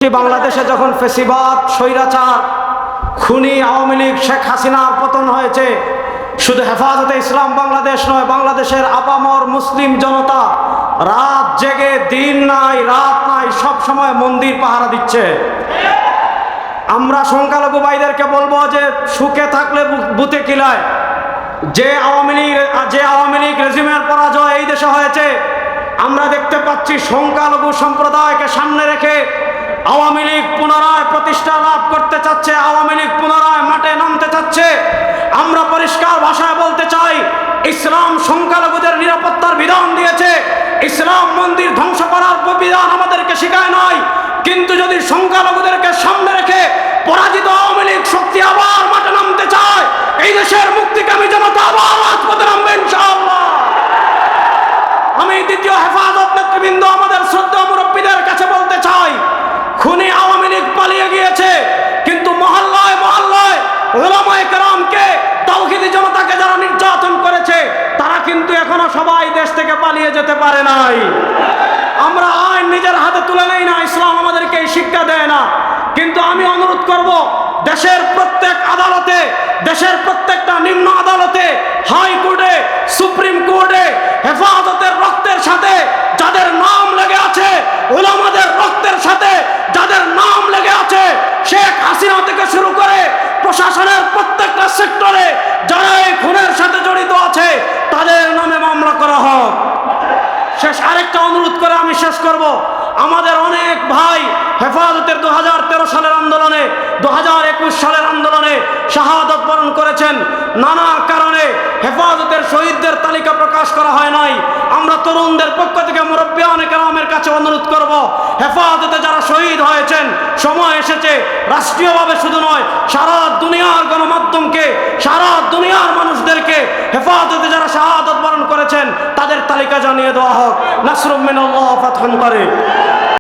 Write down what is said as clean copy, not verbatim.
বাংলাদেশে যখন ফেসিবাদ স্বৈরাচার খুনি আওয়ামী লীগ শেখ হাসিনার পতন হয়েছে, শুধু হেফাজতে ইসলাম বাংলাদেশ নয়, বাংলাদেশের আপামর মুসলিম জনতা রাত জেগে দিন নাই রাত নাই সব সময় মন্দির পাহারা দিচ্ছে। আমরা সংখ্যালঘু ভাইদেরকে বলবো যে সুখে থাকলে বুতে কিলায়। যে আওয়ামী লীগ রেজিমের পরাজয় এই দেশে হয়েছে, আমরা দেখতে পাচ্ছি সংখ্যালঘু সম্প্রদায়কে সামনে রেখে আওয়ামী লীগ পুনরায় প্রতিষ্ঠা লাভ করতে চাচ্ছে, আওয়ামী লীগ পুনরায় মাঠে নামতে চাচ্ছে। আমরা পরিষ্কার ভাষায় বলতে চাই, ইসলাম সংখ্যালঘুদের নিরাপত্তার বিধান দিয়েছে, ইসলাম মন্দির ধ্বংস করার বিধান আমাদেরকে শেখায় নাই। কিন্তু যদি সংখ্যালঘুদেরকে সামনে রেখে পরাজিত আওয়ামী লীগ শক্তি আবার মাঠে নামতে চায়, এই দেশের মুক্তিকামী জনতা আবার রাজপথে নামবে ইনশাআল্লাহ। আমি দ্বিতীয় হেফাজত নেতৃবৃন্দ আমাদের শ্রদ্ধা মুরব্বীদের কাছে বলতে চাই, খুনি আওয়ামী লীগ পালিয়ে গিয়েছে, কিন্তু মহল্লায় মহল্লায় উলামায়ে কেরামকে, তাওহীদি জনতাকে যারা নির্যাতন করেছে, তারা কিন্তু এখনো সবাই দেশ থেকে পালিয়ে যেতে পারে নাই। আমরা আইন নিজের হাতে তুলে নেই না, ইসলাম আমাদেরকে এই শিক্ষা দেয় না। কিন্তু আমি অনুরোধ করব, দেশের প্রত্যেক আদালতে, দেশের প্রত্যেকটা নিম্ন আদালতে, হাইকোর্টে, সুপ্রিম কোর্টে হেফাজতের রক্তের সাথে যাদের নাম লেগে আছে, উলামাদের রক্তের সাথে যাদের নাম লেগে আছে, শেখ হাসিনা থেকে শুরু করে প্রশাসনের প্রত্যেকটা সেক্টরে যারা এই খুনের সাথে জড়িত আছে, তাদের নামে মামলা করা হোক। আরেকটা অনুরোধ করে আমি শেষ করব। আমাদের অনেক ভাই হেফাজতের 2013 সালের আন্দোলনে, 2021 সালের আন্দোলনে শাহাদত বরণ করেছেন। নানা কারণে হেফাজতের শহীদদের তালিকা প্রকাশ করা হয় নাই। আমরা তরুণদের পক্ষ থেকে মুরব্বিয়ানে কেরামের কাছে অনুরোধ করব, হেফাজতে যারা শহীদ হয়েছেন, সময় এসেছে রাষ্ট্রীয়ভাবে শুধু নয়, সারা দুনিয়ার গণমাধ্যমকে, সারা দুনিয়ার মানুষদেরকে হেফাজতে যারা শাহাদত বরণ করেছেন তাদের তালিকা জানিয়ে দেওয়া হোক। নাসরুম মিনাল্লাহ, ফাতহুন করিম।